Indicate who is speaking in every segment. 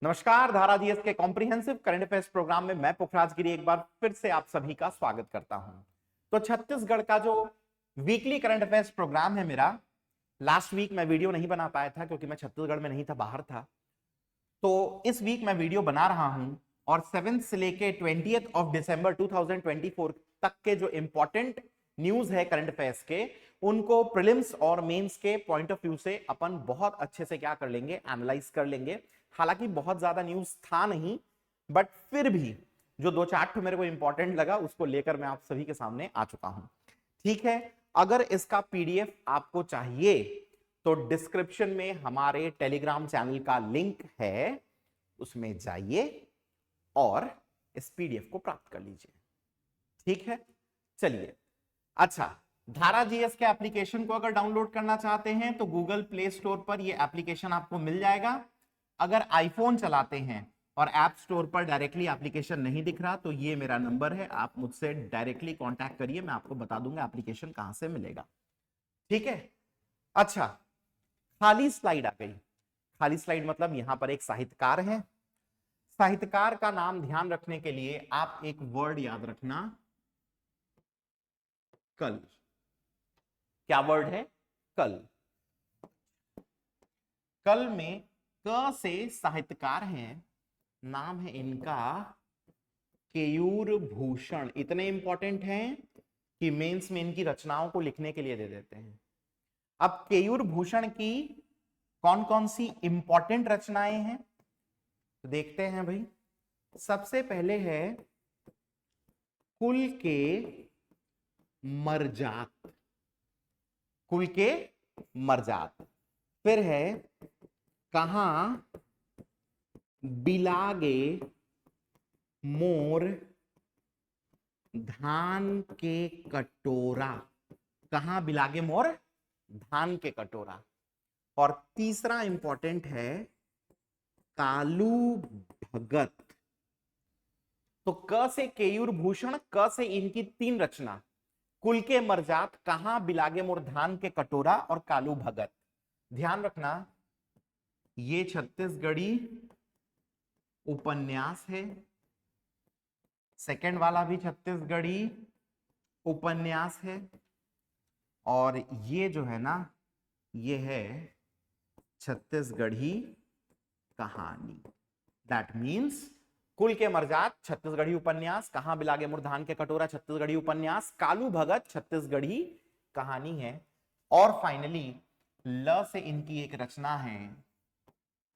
Speaker 1: नमस्कार, धारा जीएस के कॉम्प्रिहेंसिव करंट अफेयर्स प्रोग्राम में मैं पुखराज गिरी एक बार फिर से आप सभी का स्वागत करता हूं। तो छत्तीसगढ़ का जो वीकली करंट अफेयर्स प्रोग्राम है मेरा, लास्ट वीक मैं वीडियो नहीं बना पाया था क्योंकि मैं छत्तीसगढ़ में नहीं था, बाहर था। तो इस वीक मैं वीडियो बना रहा हूं और 7 से लेके 20 ऑफ दिसंबर 2024 तक के जो इंपॉर्टेंट न्यूज है करंट अफेयर्स के, उनको प्रीलिम्स और मेंस के पॉइंट ऑफ व्यू से अपन बहुत अच्छे से क्या कर लेंगे, एनालाइज कर लेंगे। हालांकि बहुत ज्यादा न्यूज था नहीं, बट फिर भी जो दो चार ठो मेरे को इंपॉर्टेंट लगा उसको लेकर मैं आप सभी के सामने आ चुका हूं। ठीक है, अगर इसका पीडीएफ आपको चाहिए तो डिस्क्रिप्शन में हमारे टेलीग्राम चैनल का लिंक है, उसमें जाइए और इस पीडीएफ को प्राप्त कर लीजिए। ठीक है, चलिए। अच्छा, धारा जीएस के एप्लीकेशन को अगर डाउनलोड करना चाहते हैं तो गूगल प्ले स्टोर पर यह एप्लीकेशन आपको मिल जाएगा। अगर आईफोन चलाते हैं और ऐप स्टोर पर डायरेक्टली एप्लीकेशन नहीं दिख रहा तो ये मेरा नंबर है, आप मुझसे डायरेक्टली कांटेक्ट करिए, मैं आपको बता दूंगा एप्लीकेशन कहां से मिलेगा। ठीक है। अच्छा, खाली स्लाइड आ गई। खाली स्लाइड मतलब यहां पर एक साहित्यकार है। साहित्यकार का नाम ध्यान रखने के लिए आप एक वर्ड याद रखना, कल। क्या वर्ड है? कल। कल में क से साहित्यकार हैं, नाम है इनका केयूर भूषण। इतने इंपॉर्टेंट हैं कि मेंस में इनकी रचनाओं को लिखने के लिए दे देते हैं। अब केयूर भूषण की कौन कौन सी इंपॉर्टेंट रचनाएं हैं तो देखते हैं भाई। सबसे पहले है कुल के मरजात। कुल के मरजात। फिर है कहां बिलागे मोर धान के कटोरा। कहां बिलागे मोर धान के कटोरा। और तीसरा इंपॉर्टेंट है कालू भगत। तो क से केयूर भूषण, क से इनकी तीन रचना, कुल के मरजात, कहां बिलागे मोर धान के कटोरा और कालू भगत। ध्यान रखना, ये छत्तीसगढ़ी उपन्यास है। सेकंड वाला भी छत्तीसगढ़ी उपन्यास है। और ये जो है ना, ये है छत्तीसगढ़ी कहानी। दैट मीन्स कुल के मरजात छत्तीसगढ़ी उपन्यास, कहां बिलागे मोर धान के कटोरा छत्तीसगढ़ी उपन्यास, कालू भगत छत्तीसगढ़ी कहानी है। और फाइनली ल से इनकी एक रचना है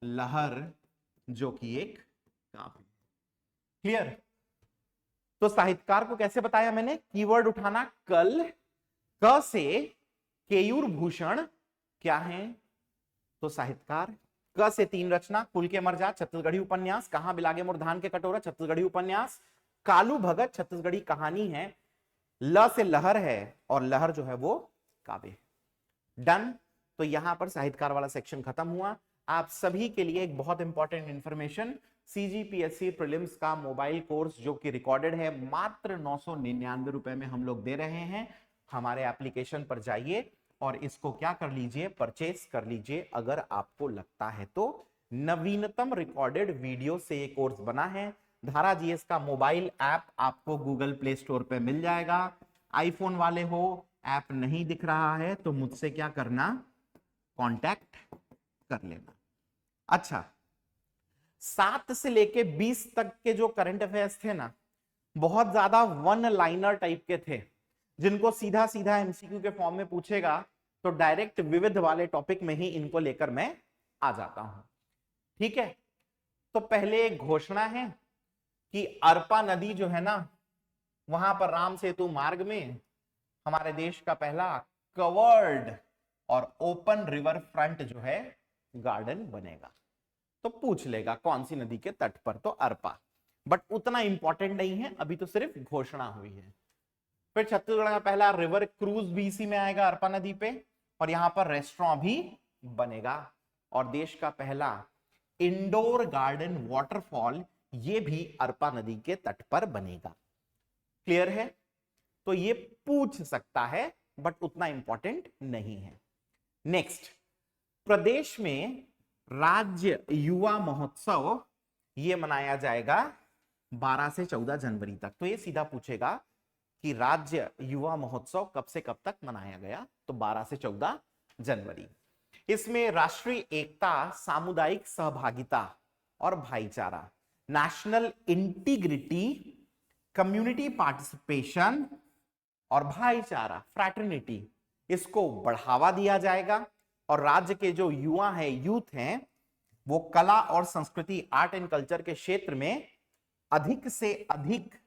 Speaker 1: लहर, जो कि एक काव्य। क्लियर? तो साहित्यकार को कैसे बताया मैंने? कीवर्ड उठाना कल, क से केयूर भूषण क्या है तो साहित्यकार, क से तीन रचना, कुल के मरजात छत्तीसगढ़ी उपन्यास, कहां बिलागे मोर धान के कटोरा छत्तीसगढ़ी उपन्यास, कालू भगत छत्तीसगढ़ी कहानी है, ल से लहर है और लहर जो है वो काव्य। डन। तो यहां पर साहित्यकार वाला सेक्शन खत्म हुआ। आप सभी के लिए एक बहुत इंपॉर्टेंट इंफॉर्मेशन, सीजीपीएससी प्रीलिम्स का मोबाइल कोर्स जो कि रिकॉर्डेड है, मात्र 999 रुपए में हम लोग दे रहे हैं। हमारे एप्लीकेशन पर जाइए और इसको क्या कर लीजिए, परचेस कर लीजिए अगर आपको लगता है तो। नवीनतम रिकॉर्डेड वीडियो से ये कोर्स बना है। धारा जीएस का मोबाइल ऐप आपको गूगल प्ले स्टोर पे मिल जाएगा। आईफोन वाले हो, ऐप नहीं दिख रहा है तो मुझसे क्या करना, कांटेक्ट कर लेना। अच्छा, 7 से लेके 20 तक के जो करंट अफेयर्स थे ना, बहुत ज्यादा वन लाइनर टाइप के थे, जिनको सीधा सीधा एमसीक्यू के फॉर्म में पूछेगा तो डायरेक्ट विविध वाले टॉपिक में ही इनको लेकर मैं आ जाता हूं। ठीक है। तो पहले एक घोषणा है कि अरपा नदी जो है ना, वहां पर राम सेतु मार्ग में हमारे देश का पहला कवर्ड और ओपन रिवर फ्रंट जो है गार्डन बनेगा। तो पूछ लेगा कौन सी नदी के तट पर, तो अरपा, बट उतना इंपॉर्टेंट नहीं है, अभी तो सिर्फ घोषणा हुई है। फिर छत्तीसगढ़ का पहला रिवर क्रूज भी इसी में आएगा, अरपा नदी पे, और यहां पर रेस्टोरेंट भी बनेगा। और देश का पहला इंडोर गार्डन वाटरफॉल, ये भी अरपा नदी के तट पर बनेगा। क्लियर है? तो ये पूछ सकता है बट उतना इंपॉर्टेंट नहीं है। नेक्स्ट, प्रदेश में राज्य युवा महोत्सव ये मनाया जाएगा 12 से 14 जनवरी तक। तो ये सीधा पूछेगा कि राज्य युवा महोत्सव कब से कब तक मनाया गया, तो 12 से 14 जनवरी। इसमें राष्ट्रीय एकता, सामुदायिक सहभागिता और भाईचारा, नेशनल इंटीग्रिटी, कम्युनिटी पार्टिसिपेशन और भाईचारा, फ्रैटर्निटी, इसको बढ़ावा दिया जाएगा। और राज्य के जो युवा हैं, यूथ हैं, वो कला और संस्कृति, आर्ट एंड कल्चर के क्षेत्र में अधिक से अधिक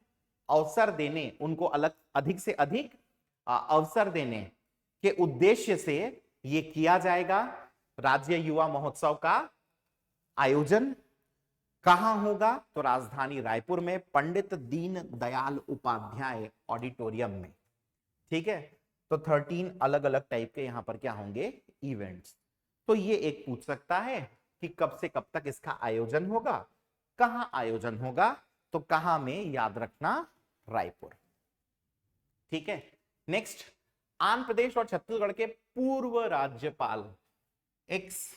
Speaker 1: अवसर देने, उनको अधिक से अधिक अवसर देने के उद्देश्य से ये किया जाएगा। राज्य युवा महोत्सव का आयोजन कहां होगा, तो राजधानी रायपुर में पंडित दीन दयाल उपाध्याय ऑडिटोरियम में। ठीक है, तो 13 अलग अलग टाइप के यहां पर क्या होंगे, इवेंट्स। तो ये एक पूछ सकता है कि कब से कब तक इसका आयोजन होगा, कहां आयोजन होगा, तो कहां में, याद रखना रायपुर। ठीक है, नेक्स्ट, आंध्र प्रदेश और छत्तीसगढ़ के पूर्व राज्यपाल एक्स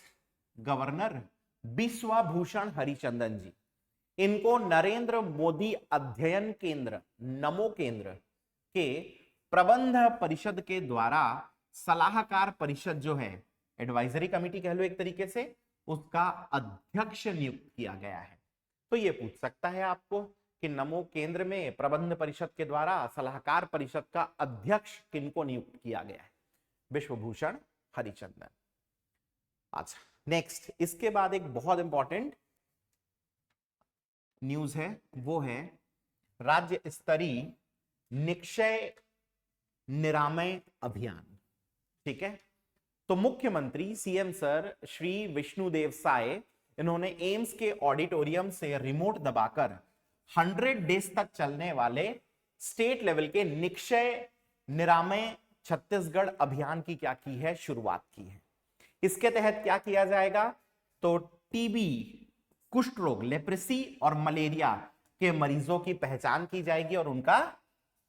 Speaker 1: गवर्नर बिश्वाभूषण हरिचंदन जी, इनको नरेंद्र मोदी अध्ययन केंद्र, नमो केंद्र के प्रबंध परिषद के द्वारा सलाहकार परिषद जो है, एडवाइजरी कमेटी कह लो एक तरीके से, उसका अध्यक्ष नियुक्त किया गया है। तो ये पूछ सकता है आपको कि नमो केंद्र में प्रबंध परिषद के द्वारा सलाहकार परिषद का अध्यक्ष किनको नियुक्त किया गया है, विश्वभूषण हरिचंदन। अच्छा, नेक्स्ट, इसके बाद एक बहुत इंपॉर्टेंट न्यूज है, वो है राज्य स्तरीय निक्षय निरामय अभियान। ठीक है, तो मुख्यमंत्री सीएम सर श्री विष्णुदेव साय, इन्होंने एम्स के ऑडिटोरियम से रिमोट दबाकर 100 डेज तक चलने वाले स्टेट लेवल के निक्षय निरामय छत्तीसगढ़ अभियान की क्या की है, शुरुआत की है। इसके तहत क्या किया जाएगा, तो टीबी, कुष्ठ रोग, लेप्रेसी और मलेरिया के मरीजों की पहचान की जाएगी और उनका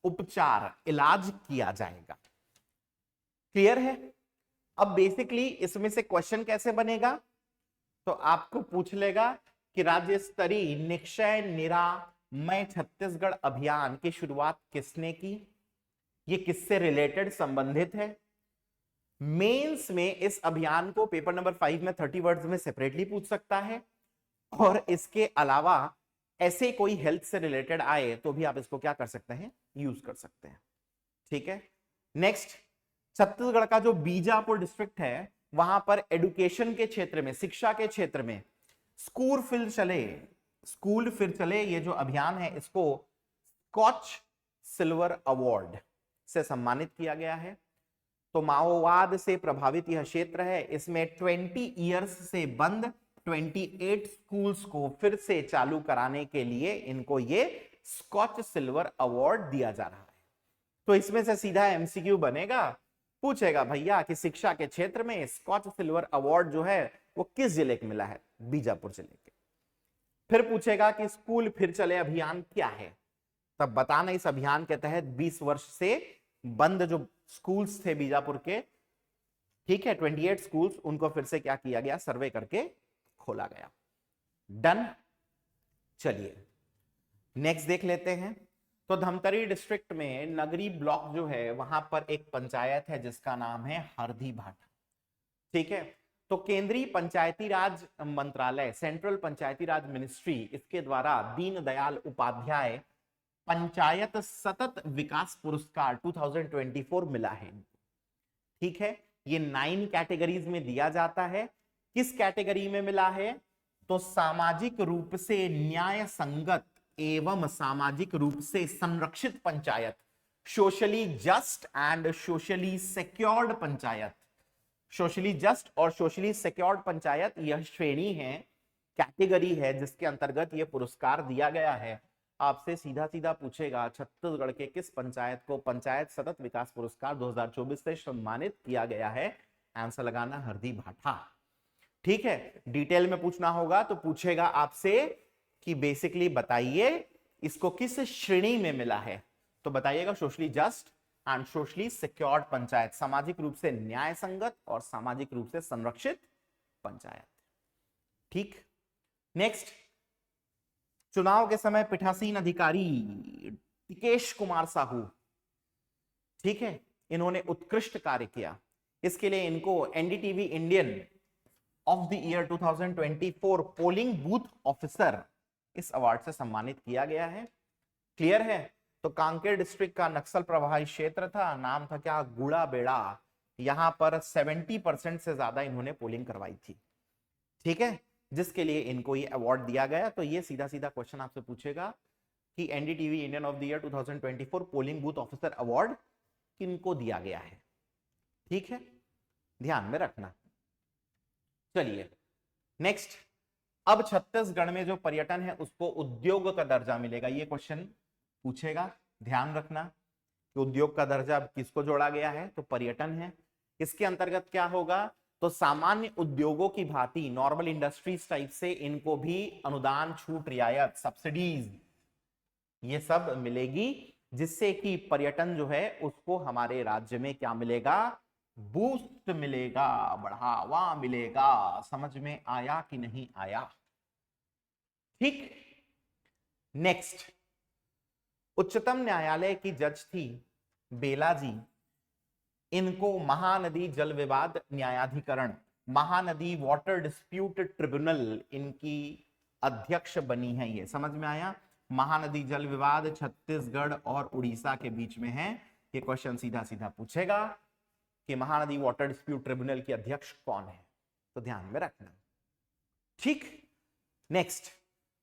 Speaker 1: उपचार, इलाज किया जाएगा। क्लियर है? अब बेसिकली इसमें से क्वेश्चन कैसे बनेगा, तो आपको पूछ लेगा कि राज्य स्तरीय निक्षय निरामय छत्तीसगढ़ अभियान की शुरुआत किसने की, ये किससे रिलेटेड, संबंधित है। मेंस में इस अभियान को पेपर नंबर 5 में 30 वर्ड्स में सेपरेटली पूछ सकता है, और इसके अलावा ऐसे कोई हेल्थ से रिलेटेड आए तो भी आप इसको क्या कर सकते हैं, यूज कर सकते हैं। ठीक है, नेक्स्ट, छत्तीसगढ़ का जो बीजापुर डिस्ट्रिक्ट है, वहां पर एडुकेशन के क्षेत्र में, शिक्षा के क्षेत्र में स्कूल फिर चले ये जो अभियान है, इसको स्कॉच सिल्वर अवार्ड से सम्मानित किया गया है। तो माओवाद से प्रभावित यह क्षेत्र है, इसमें 20 इयर्स से बंद 28 स्कूल्स को फिर से चालू कराने के लिए इनको ये स्कॉच सिल्वर अवार्ड दिया जा रहा है। तो इसमें से सीधा एमसीक्यू बनेगा, पूछेगा भैया कि शिक्षा के क्षेत्र में स्कॉच सिल्वर अवार्ड जो है वो किस जिले को मिला है, बीजापुर जिले के। फिर पूछेगा कि स्कूल फिर चले अभियान क्या है, तब बताना इस अभियान के तहत 20 वर्ष से बंद जो स्कूल्स थे बीजापुर के, ठीक है, 28 स्कूल्स, उनको फिर से क्या किया गया, सर्वे करके खोला गया। डन। चलिए नेक्स्ट देख लेते हैं। तो धमतरी डिस्ट्रिक्ट में नगरी ब्लॉक जो है, वहां पर एक पंचायत है जिसका नाम है हरदी भाटा। ठीक है, तो केंद्रीय पंचायती राज मंत्रालय, सेंट्रल पंचायती राज मिनिस्ट्री, इसके द्वारा दीनदयाल उपाध्याय पंचायत सतत विकास पुरस्कार 2024 मिला है। ठीक है, ये 9 कैटेगरीज में दिया जाता है। किस कैटेगरी में मिला है, तो सामाजिक रूप से न्याय संगत एवं सामाजिक रूप से संरक्षित panchayat, socially just and socially secured panchayat. Socially just और सोशली सिक्योर्ड पंचायत यह श्रेणी है, कैटेगरी है, जिसके अंतर्गत यह पुरस्कार दिया गया है। आपसे सीधा सीधा पूछेगा छत्तीसगढ़ के किस पंचायत को पंचायत सतत विकास पुरस्कार 2024 से सम्मानित किया गया है, आंसर लगाना हरदी भाटा। ठीक है, डिटेल में पूछना होगा तो पूछेगा आपसे कि बेसिकली बताइए इसको किस श्रेणी में मिला है, तो बताइएगा socially just and socially secured panchayat, सामाजिक रूप से न्याय संगत और सामाजिक रूप से संरक्षित पंचायत। ठीक, नेक्स्ट, चुनाव के समय पीठासीन अधिकारी टिकेश कुमार साहू, ठीक है, इन्होंने उत्कृष्ट कार्य किया। इसके लिए इनको NDTV Indian of the year 2024 polling booth officer इस अवार्ड से सम्मानित किया गया है। क्लियर है? तो कांकेर डिस्ट्रिक्ट का नक्सल प्रभावित क्षेत्र था, नाम था क्या, गुड़ा बेड़ा। यहां पर 70% से ज्यादा इन्होंने पोलिंग करवाई थी, ठीक है, जिसके लिए इनको ये अवार्ड दिया गया। तो ये सीधा सीधा क्वेश्चन आपसे पूछेगा कि NDTV Indian of the year 2024 polling booth officer award किनको दिया गया है, ठीक है, ध्यान में रखना। चलिए नेक्स्ट, अब छत्तीसगढ़ में जो पर्यटन है उसको उद्योग का दर्जा मिलेगा। ये क्वेश्चन पूछेगा, ध्यान रखना कि उद्योग का दर्जा किसको जोड़ा गया है, तो पर्यटन है। इसके अंतर्गत क्या होगा, तो सामान्य उद्योगों की भांति नॉर्मल इंडस्ट्रीज टाइप से इनको भी अनुदान, छूट, रियायत, सब्सिडीज ये सब मिलेगी, जिससे कि पर्यटन जो है उसको हमारे राज्य में क्या मिलेगा, बूस्ट मिलेगा, बढ़ावा मिलेगा। समझ में आया कि नहीं आया? ठीक। नेक्स्ट, उच्चतम न्यायालय की जज थी बेला जी, इनको महानदी जल विवाद न्यायाधिकरण, महानदी वाटर डिस्प्यूट ट्रिब्यूनल, इनकी अध्यक्ष बनी है। ये समझ में आया? महानदी जल विवाद छत्तीसगढ़ और उड़ीसा के बीच में है। ये क्वेश्चन सीधा सीधा पूछेगा कि महानदी वाटर डिस्प्यूट ट्रिब्यूनल की अध्यक्ष कौन है, तो ध्यान में रखना, ठीक। नेक्स्ट,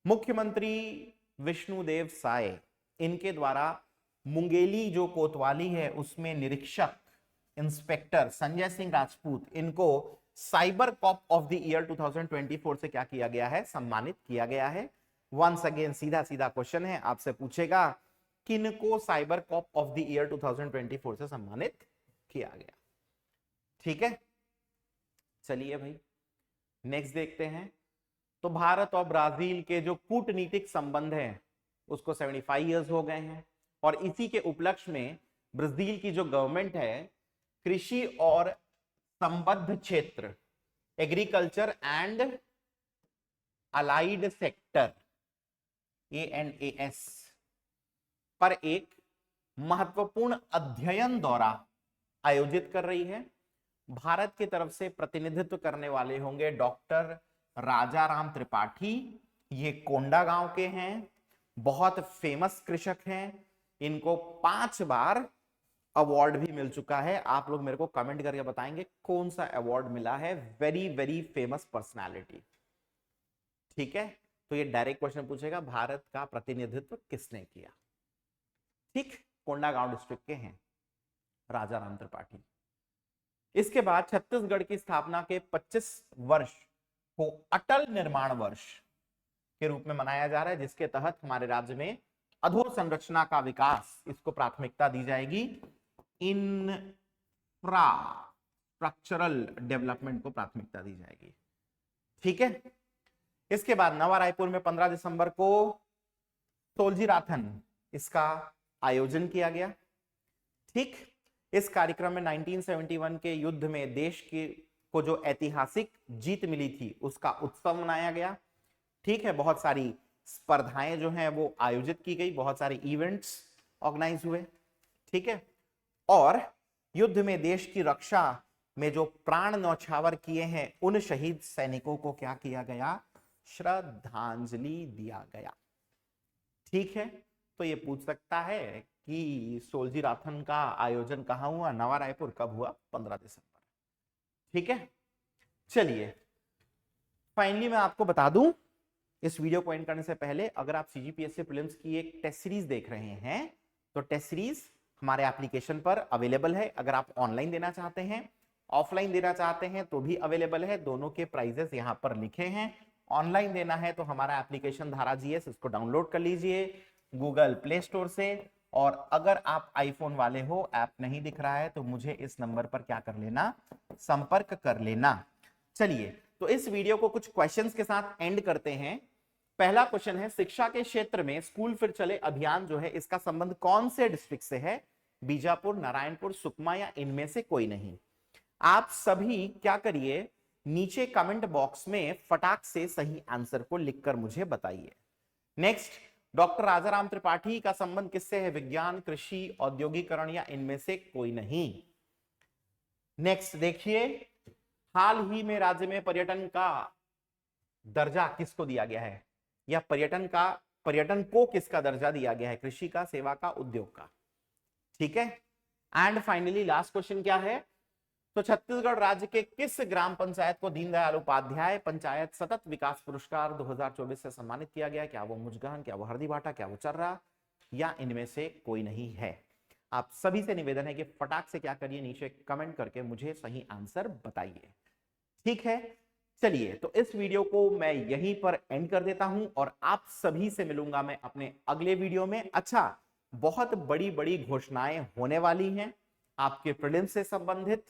Speaker 1: मुख्यमंत्री विष्णुदेव साय, इनके द्वारा मुंगेली जो कोतवाली है उसमें निरीक्षक इंस्पेक्टर संजय सिंह राजपूत, इनको cyber cop of the year 2024 से क्या किया गया है, सम्मानित किया गया है। वंस अगेन सीधा सीधा क्वेश्चन है, आपसे पूछेगा किनको cyber cop of the year 2024 से सम्मानित किया गया, ठीक है। चलिए भाई नेक्स्ट देखते हैं। तो भारत और ब्राजील के जो कूटनीतिक संबंध है उसको 75 इयर्स हो गए हैं, और इसी के उपलक्ष्य में ब्राजील की जो गवर्नमेंट है कृषि और संबद्ध क्षेत्र, agriculture and allied sector, ANAS पर एक महत्वपूर्ण अध्ययन दौरा आयोजित कर रही है। भारत की तरफ से प्रतिनिधित्व करने वाले होंगे डॉक्टर राजाराम त्रिपाठी, ये कोंडागांव के हैं, बहुत फेमस कृषक हैं, इनको 5 बार अवार्ड भी मिल चुका है। आप लोग मेरे को कमेंट करके बताएंगे कौन सा अवार्ड मिला है, वेरी वेरी फेमस पर्सनालिटी, ठीक है। तो ये डायरेक्ट क्वेश्चन पूछेगा भारत का प्रतिनिधित्व किसने किया, ठीक, कोंडागांव डिस्ट्रिक्ट के हैं राजाराम त्रिपाठी। इसके बाद छत्तीसगढ़ की स्थापना के 25 वर्ष को अटल निर्माण वर्ष के रूप में मनाया जा रहा है, जिसके तहत हमारे राज्य में अधोसंरचना का विकास, इसको प्राथमिकता दी जाएगी, इंफ्रास्ट्रक्चरल डेवलपमेंट को प्राथमिकता दी जाएगी, ठीक है। इसके बाद नवा रायपुर में 15 दिसंबर को सोलजी राथन, इसका आयोजन किया गया, ठीक। इस कार्यक्रम में 1971 के युद्ध में देश को जो ऐतिहासिक जीत मिली थी उसका उत्सव मनाया गया, ठीक है। बहुत सारी स्पर्धाएं जो हैं वो आयोजित की गई, बहुत सारे इवेंट्स ऑर्गेनाइज हुए, ठीक है। और युद्ध में देश की रक्षा में जो प्राण न्यौछावर किए हैं उन शहीद सैनिकों को क्या किया गया, श्रद्धांजलि दिया गया, ठीक है। तो ये पूछ सकता है कि सोलजी राथन का आयोजन कहां हुआ, नवा रायपुर, कब हुआ, 15 दिसंबर, ठीक है। चलिए फाइनली मैं आपको बता दूं इस वीडियो को एंड करने से पहले, अगर आप सीजीपीएससी प्रीलिम्स की एक टेस्ट सीरीज देख रहे हैं तो टेस्ट सीरीज हमारे एप्लीकेशन पर अवेलेबल है। अगर आप ऑनलाइन देना चाहते हैं, ऑफलाइन देना चाहते हैं तो भी अवेलेबल है, दोनों के प्राइजेस यहां पर लिखे हैं। ऑनलाइन देना है तो हमारा एप्लीकेशन धारा जीएस, इसको डाउनलोड कर लीजिए गूगल प्ले स्टोर से, और अगर आप आईफोन वाले हो, ऐप नहीं दिख रहा है तो मुझे इस नंबर पर क्या कर लेना, संपर्क कर लेना। चलिए तो इस वीडियो को कुछ क्वेश्चंस के साथ एंड करते हैं। पहला क्वेश्चन है, शिक्षा के क्षेत्र में स्कूल फिर चले अभियान जो है इसका संबंध कौन से डिस्ट्रिक्ट से है, बीजापुर, नारायणपुर, सुकमा या इनमें से कोई नहीं। आप सभी क्या करिए, नीचे कमेंट बॉक्स में फटाक से सही आंसर को लिखकर मुझे बताइए। नेक्स्ट, डॉक्टर राजाराम त्रिपाठी का संबंध किससे है? विज्ञान, कृषि, औद्योगिकरण या इनमें से कोई नहीं। नेक्स्ट देखिए, हाल ही में राज्य में पर्यटन का दर्जा किसको दिया गया है, या पर्यटन को किसका दर्जा दिया गया है? कृषि का, सेवा का, उद्योग का। ठीक है। एंड फाइनली लास्ट क्वेश्चन क्या है? तो छत्तीसगढ़ राज्य के किस ग्राम पंचायत को दीनदयाल उपाध्याय पंचायत सतत विकास पुरस्कार 2024 से सम्मानित किया गया? क्या वो मुजगहन, क्या वो हरदीबाटा, क्या वो चर्रा, या इनमें से कोई नहीं है? आप सभी से निवेदन है कि फटाक से क्या करिए, नीचे कमेंट करके मुझे सही आंसर बताइए। ठीक है, चलिए तो इस वीडियो को मैं यहीं पर एंड कर देता हूं और आप सभी से मिलूंगा मैं अपने अगले वीडियो में। अच्छा, बहुत बड़ी बड़ी घोषणाएं होने वाली हैं आपके प्रीलिम्स से संबंधित,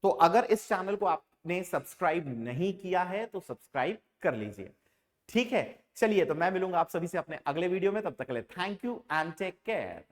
Speaker 1: तो अगर इस चैनल को आपने सब्सक्राइब नहीं किया है तो सब्सक्राइब कर लीजिए। ठीक है, चलिए तो मैं मिलूंगा आप सभी से अपने अगले वीडियो में, तब तक के लिए thank you and take care.